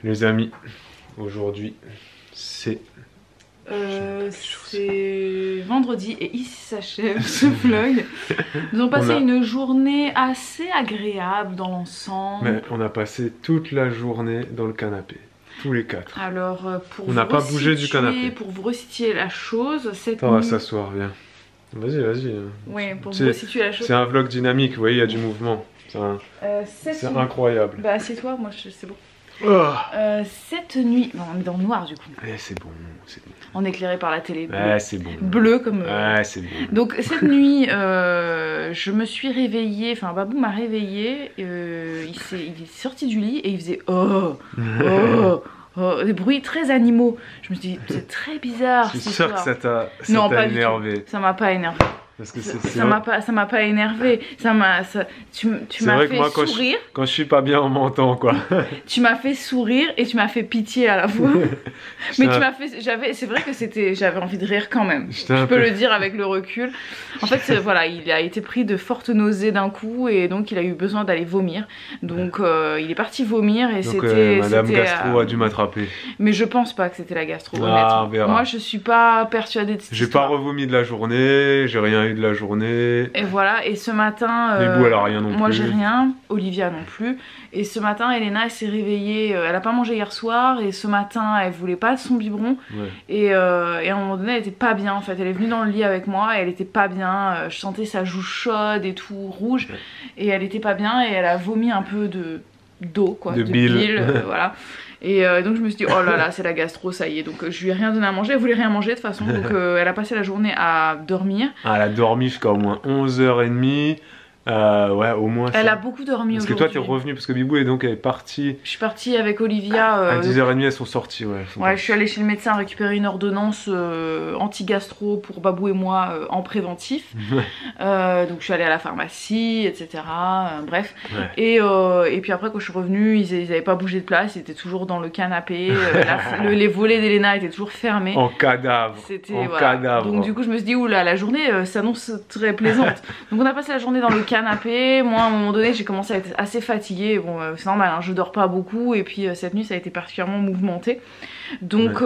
Les amis, aujourd'hui c'est vendredi et ici s'achève ce vlog. Nous avons passé une journée assez agréable dans l'ensemble. Mais on a passé toute la journée dans le canapé, tous les quatre. Alors on n'a pas bougé du canapé. Pour vous resituer la chose, cette on va nuit... s'asseoir, viens. Vas-y. Oui, pour vous resituer la chose. C'est un vlog dynamique, vous voyez, il y a du mouvement. C'est incroyable. Bah assieds-toi, moi c'est bon. Oh. Cette nuit, non, on est dans le noir du coup. C'est bon, c'est bon. On est éclairé par la télé. C'est bon. Bleu comme. C'est bon. Donc cette nuit, je me suis réveillée, enfin Babou m'a réveillée. Il est sorti du lit et il faisait des bruits très animaux. Je me suis dit, c'est très bizarre. Je suis sûre que ça t'a énervé. Ça m'a pas énervé. Parce que ça m'a pas énervé. Tu m'as fait sourire. Quand je suis pas bien, on m'entend quoi. Tu m'as fait sourire et tu m'as fait pitié à la fois. Mais tu m'as fait. C'est vrai que j'avais envie de rire quand même. Je peux le dire avec le recul. En fait, voilà, il a été pris de fortes nausées d'un coup et donc il a eu besoin d'aller vomir. Donc il est parti vomir et c'était. Madame Gastro a dû m'attraper. Mais je pense pas que c'était la gastro. Honnêtement. Moi, je suis pas persuadée de cette histoire. J'ai pas revomi de la journée. J'ai rien eu de la journée. Et voilà, et ce matin, Bibou, elle a rien non plus. Moi j'ai rien, Olivia non plus. Et ce matin, Elena elle s'est réveillée, elle a pas mangé hier soir et ce matin elle voulait pas de son biberon. Et à un moment donné elle était pas bien en fait, elle est venue dans le lit avec moi et elle était pas bien, je sentais sa joue chaude et tout rouge et elle était pas bien et elle a vomi un peu d'eau quoi, de bile voilà. Et donc je me suis dit oh là là c'est la gastro, ça y est. Donc je lui ai rien donné à manger, elle voulait rien manger de toute façon. Donc elle a passé la journée à dormir. Elle a dormi jusqu'à au moins 11h30. Ouais, au moins. Elle a beaucoup dormi aujourd'hui. Parce que toi, t'es revenu, parce que Bibou elle est partie. Je suis partie avec Olivia. À 10h30, elles sont sorties, ouais. Je suis allée chez le médecin récupérer une ordonnance anti-gastro pour Babou et moi en préventif. Donc je suis allée à la pharmacie, etc. Bref. Et puis après, quand je suis revenue, ils avaient pas bougé de place, ils étaient toujours dans le canapé. Les volets d'Elena étaient toujours fermés. En cadavre. Cadavre. Donc du coup, je me suis dit, oula, la journée s'annonce très plaisante. Donc on a passé la journée dans le canapé. Moi à un moment donné j'ai commencé à être assez fatiguée, bon c'est normal hein, je dors pas beaucoup et puis cette nuit ça a été particulièrement mouvementé donc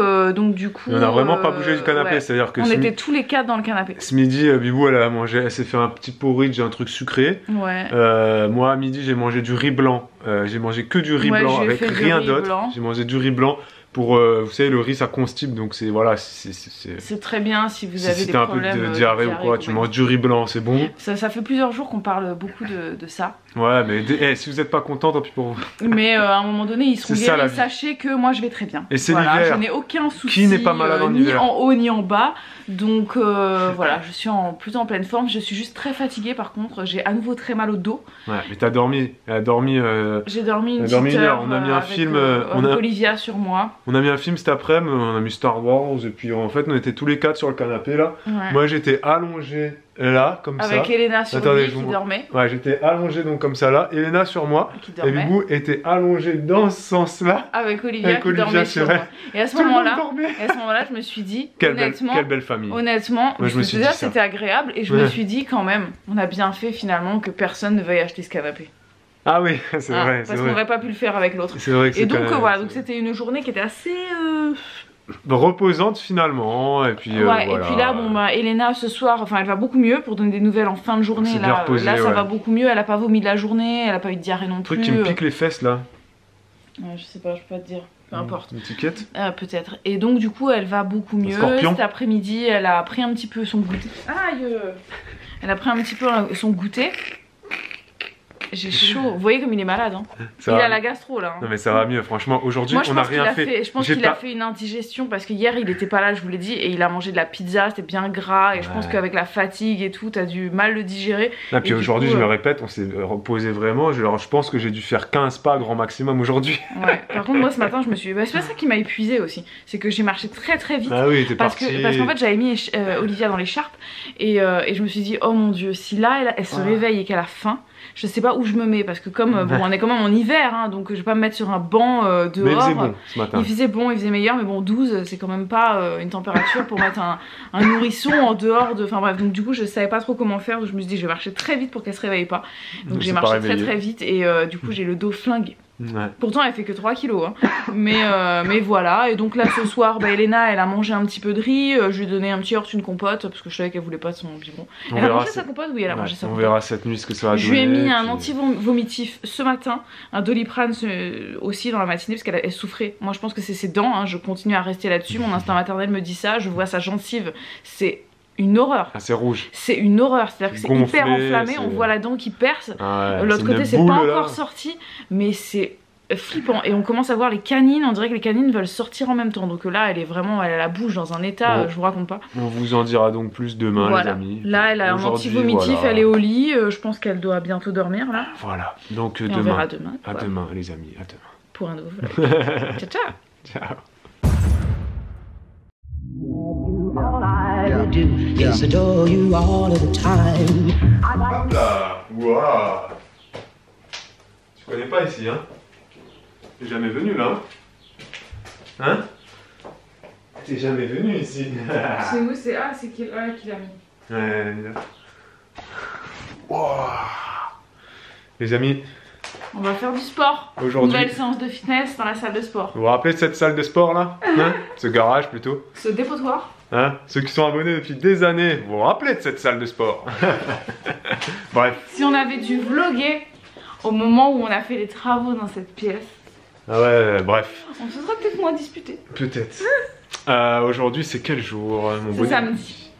du coup on a vraiment pas bougé du canapé, c'est à dire que on était tous les quatre dans le canapé. Ce midi Bibou elle a mangé, elle s'est fait un petit porridge, un truc sucré. Moi à midi j'ai mangé du riz blanc, j'ai mangé que du riz blanc avec rien d'autre, j'ai mangé du riz blanc. Pour, vous savez, le riz ça constipe, donc c'est voilà. C'est très bien si vous avez des problèmes. Si t'as un peu de diarrhée ou quoi, tu manges du riz blanc, c'est bon. Ça fait plusieurs jours qu'on parle beaucoup de ça. Ouais, mais si vous êtes pas content, tant pis pour vous. Mais à un moment donné, ils seront guéris, sachez que moi je vais très bien. Et c'est l'hiver. Je n'ai aucun souci. Qui n'est pas malade en hiver? Ni en haut ni en bas. Donc voilà, je suis plutôt en pleine forme. Je suis juste très fatiguée par contre. J'ai à nouveau très mal au dos. Ouais, mais t'as dormi. Elle a dormi. J'ai dormi une petite heure. On a mis un film. Olivia sur moi. On a mis un film cet après-midi, on a mis Star Wars et puis en fait on était tous les quatre sur le canapé là. Moi j'étais allongé là comme ça. Avec Elena sur lui qui dormait. Ouais, j'étais allongé donc comme ça là, Elena sur moi. Et Bibou était allongé dans ce sens-là. Avec Olivia qui dormait sur moi. Et à ce moment-là, je me suis dit quelle belle famille. Honnêtement, je me suis dit c'était agréable et je me suis dit quand même, on a bien fait finalement que personne ne veuille acheter ce canapé. Ah oui, c'est vrai. Parce qu'on n'aurait pas pu le faire avec l'autre. Et donc voilà, donc c'était une journée qui était assez reposante finalement. Et puis voilà. Et puis là, Elena ce soir, enfin elle va beaucoup mieux pour donner des nouvelles en fin de journée. Là, ça va beaucoup mieux. Elle a pas vomi de la journée, elle a pas eu de diarrhée non plus. Truc qui me pique les fesses là. Je sais pas, je peux pas te dire. Peu importe. Une étiquette peut-être. Et donc du coup elle va beaucoup mieux. Cet après-midi elle a pris un petit peu son goûter. Aïe. Elle a pris un petit peu son goûter. J'ai chaud. Vous voyez comme il est malade. Hein. Il a la gastro là. Hein. Non mais ça va mieux. Franchement aujourd'hui on a rien fait. Je pense qu'il a fait une indigestion parce que hier il était pas là, je vous l'ai dit, et il a mangé de la pizza, c'était bien gras et je pense qu'avec la fatigue et tout, t'as dû mal le digérer. Et puis aujourd'hui je me répète, on s'est reposé vraiment. Je pense que j'ai dû faire 15 pas grand maximum aujourd'hui. Ouais. Par contre moi ce matin je me suis... c'est pas ça qui m'a épuisé aussi. C'est que j'ai marché très très vite. Ah oui, t'es parti. Parce qu'en fait j'avais mis Olivia dans l'écharpe et je me suis dit oh mon dieu, si là elle se réveille et qu'elle a faim, je sais pas où je me mets parce que comme on est quand même en hiver hein, donc je vais pas me mettre sur un banc dehors. Mais il faisait bon ce matin. Il faisait bon, il faisait meilleur, mais bon 12 c'est quand même pas une température pour mettre un nourrisson en dehors de... Enfin bref, donc du coup je savais pas trop comment faire, donc je me suis dit je vais marcher très vite pour qu'elle se réveille pas. Donc j'ai marché très vite et du coup j'ai le dos flingué. Ouais. Pourtant elle fait que 3 kilos hein. mais voilà, et donc là ce soir Elena elle a mangé un petit peu de riz, je lui ai donné un petit yaourt, une compote parce que je savais qu'elle voulait pas de son biberon. Elle a mangé sa compote? Oui elle a mangé sa compote. On verra cette nuit ce que ça va donner. Je lui ai mis un anti-vomitif ce matin, un Doliprane aussi dans la matinée parce qu'elle souffrait. Moi je pense que c'est ses dents, hein. Je continue à rester là-dessus, mon instinct maternel me dit ça, je vois sa gencive, c'est une horreur. Ah, c'est rouge. C'est une horreur, c'est-à-dire que c'est hyper enflammé, on voit la dent qui perce. Ah ouais, l'autre côté c'est pas encore sorti, mais c'est flippant. Et on commence à voir les canines, on dirait que les canines veulent sortir en même temps. Donc là elle est vraiment, elle a la bouche dans un état, bon, je vous raconte pas. On vous en dira donc plus demain les amis. Là elle a un anti-vomitif, elle est au lit, je pense qu'elle doit bientôt dormir là. Voilà, donc demain. On verra demain. À demain les amis, à demain. Pour un nouveau vlog. Ciao ciao. Ciao. Do is adore you all of the time. Hop là. Waouh. Tu connais pas ici, hein? T'es jamais venu là? Hein? T'es jamais venu ici. C'est où? C'est c'est qui l'a mis. Ouais, là. Wow. Les amis, on va faire du sport. Aujourd'hui, nouvelle séance de fitness dans la salle de sport. Vous vous rappelez de cette salle de sport là, hein? Ce garage plutôt. Ce dépotoir. Hein? Ceux qui sont abonnés depuis des années, vous vous rappelez de cette salle de sport. Bref. Si on avait dû vlogger au moment où on a fait les travaux dans cette pièce. Ah ouais, bref. On se serait peut-être moins disputé. Peut-être. Aujourd'hui c'est quel jour mon C'est samedi.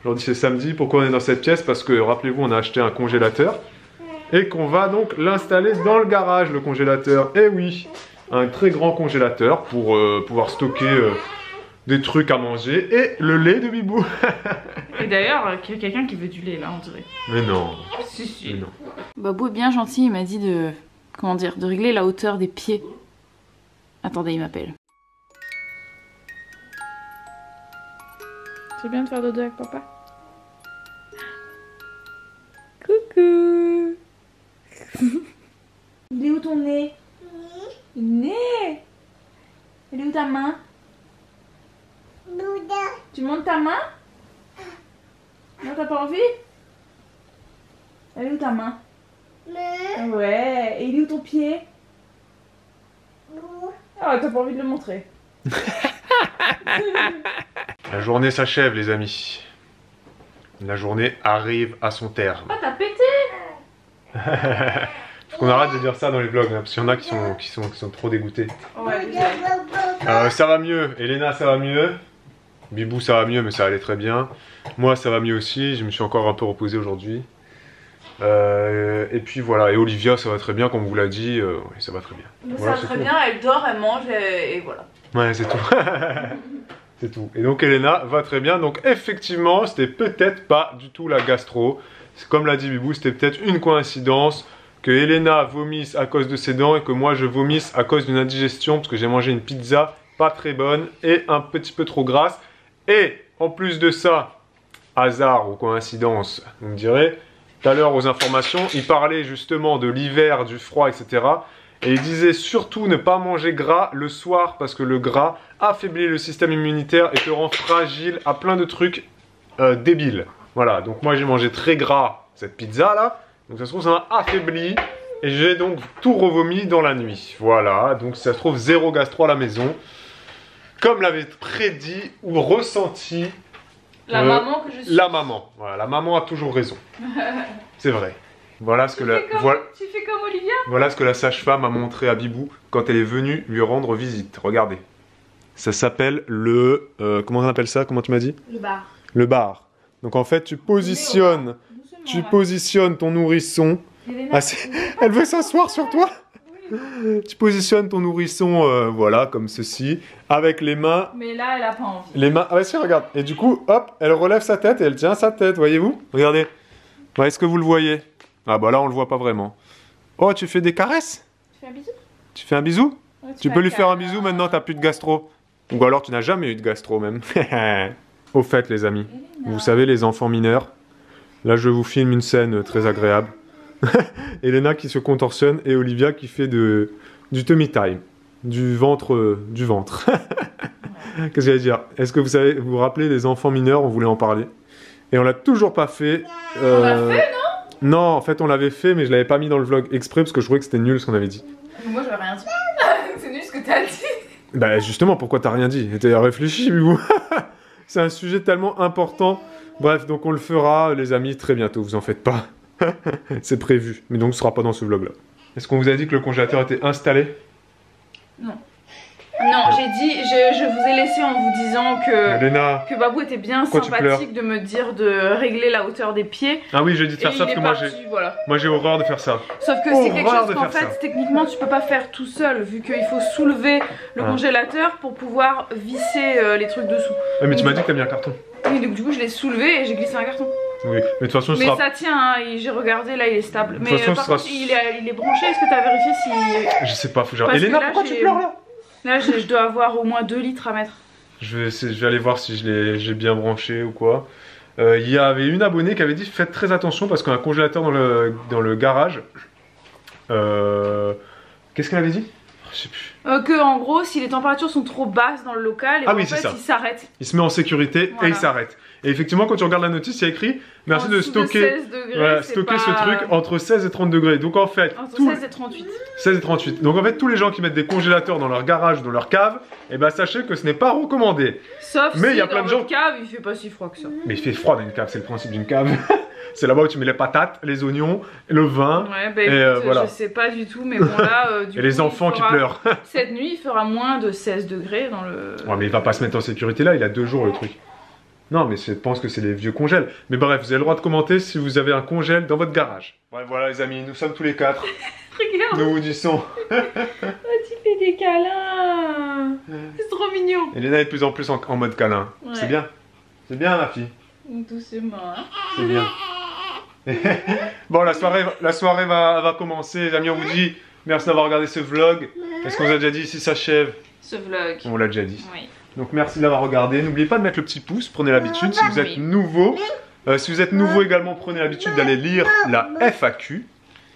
Aujourd'hui c'est samedi. Pourquoi on est dans cette pièce? Parce que rappelez-vous, on a acheté un congélateur. Et qu'on va donc l'installer dans le garage, le congélateur. Et oui, un très grand congélateur pour pouvoir stocker des trucs à manger et le lait de Bibou. Et d'ailleurs, il y a quelqu'un qui veut du lait là, on dirait. Mais non. Si. Mais non. Babou est bien gentil, il m'a dit de... Comment dire? De régler la hauteur des pieds. Attendez, il m'appelle. C'est bien de faire dodo avec papa? Coucou. Il est où ton nez? Nez. Elle est où ta main? Tu montes ta main? Non, t'as pas envie? Elle est où ta main? Ouais. Et il est où ton pied? Ah, t'as pas envie de le montrer. La journée s'achève les amis. La journée arrive à son terme. Ah, t'as pété! Faut qu'on arrête de dire ça dans les vlogs, hein, parce qu'il y en a qui sont trop dégoûtés. Ouais, ça va mieux, Elena ça va mieux. Bibou ça va mieux, mais ça allait très bien. Moi ça va mieux aussi, je me suis encore un peu reposé aujourd'hui. Et puis voilà, et Olivia ça va très bien, comme on vous l'a dit, ça va très bien. Ça va très bien, elle dort, elle mange et voilà. Ouais, c'est tout. C'est tout. Et donc Elena va très bien, donc effectivement c'était peut-être pas du tout la gastro. Comme l'a dit Bibou, c'était peut-être une coïncidence que Elena vomisse à cause de ses dents et que moi je vomisse à cause d'une indigestion parce que j'ai mangé une pizza pas très bonne et un petit peu trop grasse. Et en plus de ça, hasard ou coïncidence, vous me direz, tout à l'heure aux informations, il parlait justement de l'hiver, du froid, etc. Et il disait surtout ne pas manger gras le soir parce que le gras affaiblit le système immunitaire et te rend fragile à plein de trucs débiles. Voilà, donc moi j'ai mangé très gras cette pizza là, donc ça se trouve ça m'a affaibli et j'ai donc tout revomi dans la nuit. Voilà, donc ça se trouve zéro gastro à la maison. Comme l'avait prédit ou ressenti la maman que je suis. La maman, voilà, la maman a toujours raison. C'est vrai. Voilà ce que tu fais comme Olivia. Voilà ce que la sage-femme a montré à Bibou quand elle est venue lui rendre visite. Regardez. Ça s'appelle le... comment on appelle ça? Comment tu m'as dit? Le bar. Le bar. Donc en fait, tu positionnes ton nourrisson. Ah, elle veut s'asseoir sur toi? Tu positionnes ton nourrisson, voilà, comme ceci, avec les mains. Mais là, elle a pas envie. Les mains. Ah, bah si, regarde. Et du coup, hop, elle relève sa tête et elle tient sa tête, voyez-vous? Regardez. Ouais, est-ce que vous le voyez? Ah, bah là, on le voit pas vraiment. Oh, tu fais des caresses? Tu fais un bisou? Tu fais un bisou? Ouais, tu peux lui faire un bisou maintenant, t'as plus de gastro. Ou alors, tu n'as jamais eu de gastro, même. Au fait, les amis, vous savez, les enfants mineurs, là, je vous filme une scène très agréable. Elena qui se contorsionne et Olivia qui fait du tummy time, du ventre. Qu'est-ce que j'allais dire? Est-ce que vous vous rappelez des enfants mineurs? On voulait en parler et on l'a toujours pas fait. On l'a fait, non? Non, en fait on l'avait fait mais je l'avais pas mis dans le vlog exprès parce que je trouvais que c'était nul ce qu'on avait dit. Moi j'aurais rien dit. C'est nul ce que t'as dit. Bah justement, pourquoi t'as rien dit? T'as réfléchi, Mimou. C'est un sujet tellement important. Bref, donc on le fera, les amis, très bientôt, vous en faites pas. C'est prévu, mais donc ce sera pas dans ce vlog-là. Est-ce qu'on vous a dit que le congélateur était installé? Non. Non, j'ai dit, je vous ai laissé en vous disant que Babou était bien sympathique de me dire de régler la hauteur des pieds. Ah oui, j'ai dit de faire ça parce que moi j'ai horreur de faire ça. Sauf que c'est quelque chose qu'en fait, techniquement, tu peux pas faire tout seul, vu qu'il faut soulever le congélateur pour pouvoir visser les trucs dessous. Ouais, mais tu m'as dit que t'as mis un carton. Oui, donc du coup, je l'ai soulevé et j'ai glissé un carton. Oui, mais de toute façon, mais ça tient, hein, j'ai regardé, là il est stable. Mais par contre, il est branché, est-ce que t'as vérifié si... Je sais pas, faut que j'arrête. Elena, pourquoi tu pleures là? Là, je dois avoir au moins 2 litres à mettre. Je vais aller voir si j'ai bien branché ou quoi. Il y avait une abonnée qui avait dit faites très attention parce qu'un congélateur dans le garage. Qu'est-ce qu'elle avait dit? Je sais plus. Que en gros, si les températures sont trop basses dans le local, et en fait, il s'arrête. Il se met en sécurité et il s'arrête. Et effectivement, quand tu regardes la notice, il y a écrit merci de stocker, stocker ce truc entre 16 et 30 degrés. Donc en fait, entre 16 et 38. 16 et 38. Donc en fait, tous les gens qui mettent des congélateurs dans leur garage ou dans leur cave, et ben sachez que ce n'est pas recommandé. Sauf si dans votre cave, il fait pas si froid que ça. Mais il fait froid dans une cave, c'est le principe d'une cave. C'est là-bas où tu mets les patates, les oignons, le vin. Ouais, bah écoute, voilà. Je sais pas du tout, mais bon là, du et coup, les enfants qui pleurent. Cette nuit, il fera moins de 16 degrés dans le... Ouais, mais il va pas se mettre en sécurité là, il a 2 jours le truc. Non, mais je pense que c'est les vieux congèles. Mais bref, vous avez le droit de commenter si vous avez un congèle dans votre garage. Ouais, voilà les amis, nous sommes tous les 4. Regarde. Nous vous disons. Oh, tu fais des câlins. C'est trop mignon. Elena est de plus en plus en mode câlin. Ouais. C'est bien. C'est bien, ma fille. Doucement. Hein. C'est bien. Bon, la soirée va commencer. Les amis, on vous dit merci d'avoir regardé ce vlog. Est-ce qu'on vous a déjà dit ici s'achève ce vlog? On l'a déjà dit. Oui. Donc merci d'avoir regardé. N'oubliez pas de mettre le petit pouce, prenez l'habitude. Si vous êtes nouveau, également, prenez l'habitude d'aller lire la FAQ.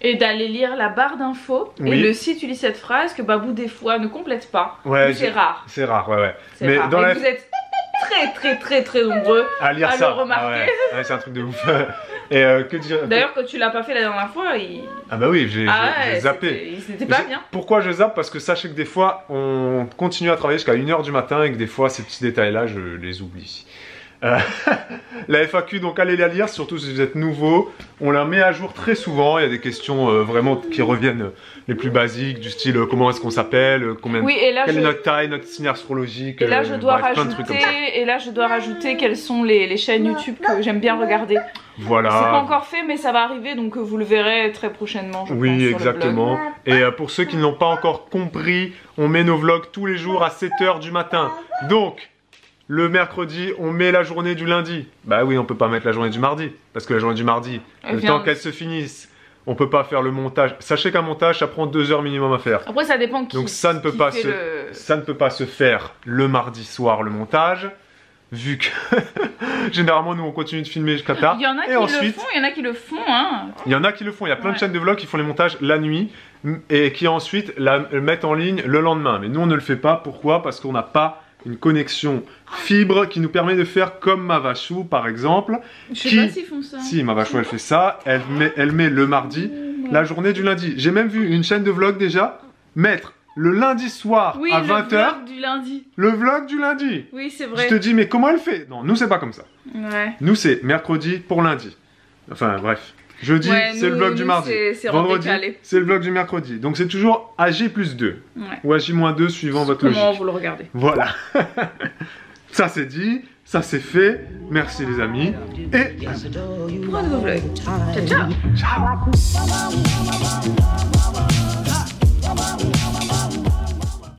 Et d'aller lire la barre d'infos. Oui. Et le site utilise cette phrase que Babou des fois ne complète pas. Ouais, c'est rare. C'est rare, ouais. Mais rare. Dans vous êtes très nombreux à lire le remarquer. Ouais, c'est un truc de ouf. Et que dire... D'ailleurs, quand tu l'as pas fait la dernière fois, Ah bah oui, j'ai zappé. C'était pas bien. Pourquoi je zappe? Parce que sachez que des fois, on continue à travailler jusqu'à 1 h du matin et que des fois, ces petits détails-là, je les oublie. La FAQ, donc allez la lire, surtout si vous êtes nouveau. On la met à jour très souvent. Il y a des questions vraiment qui reviennent les plus basiques, du style comment est-ce qu'on s'appelle, quelle est notre taille, notre signe astrologique. Et là, je dois rajouter quelles sont les chaînes YouTube que j'aime bien regarder. Voilà. C'est pas encore fait, mais ça va arriver, donc vous le verrez très prochainement. Je pense, exactement. Sur le blog. Et pour ceux qui ne l'ont pas encore compris, on met nos vlogs tous les jours à 7 h du matin. Donc, le mercredi, on met la journée du lundi. Bah oui, on peut pas mettre la journée du mardi. Parce que la journée du mardi, le temps qu'elle se finisse, on peut pas faire le montage. Sachez qu'un montage, ça prend 2 heures minimum à faire. Après, ça dépend qui. Donc ça ne peut pas se faire le mardi soir, le montage. Vu que généralement nous on continue de filmer jusqu'à tard. Il y en a qui le font, il y en a qui le font hein. Il y en a qui le font, il y a plein de chaînes de vlogs qui font les montages la nuit et qui ensuite le mettent en ligne le lendemain. Mais nous on ne le fait pas, pourquoi? Parce qu'on n'a pas une connexion fibre qui nous permet de faire comme Mavachou par exemple. Je sais pas s'ils font ça. Si, Mavachou elle fait ça, elle met le mardi la journée du lundi. J'ai même vu une chaîne de vlog déjà mettre le lundi soir à 20 h. Le vlog du lundi. Le vlog du lundi. Oui, c'est vrai. Je te dis, mais comment elle fait? Non, nous, c'est pas comme ça. Ouais. Nous, c'est mercredi pour lundi. Enfin, bref. Jeudi, c'est le vlog du mardi. Vendredi, c'est le vlog du mercredi. Donc, c'est toujours AJ+2. Ouais. Ou AJ-2 suivant votre logique. Comment vous le regardez. Voilà. Ça, c'est dit. Ça, c'est fait. Merci, les amis. Et pour un nouveau vlog. Ciao, ciao. Ciao.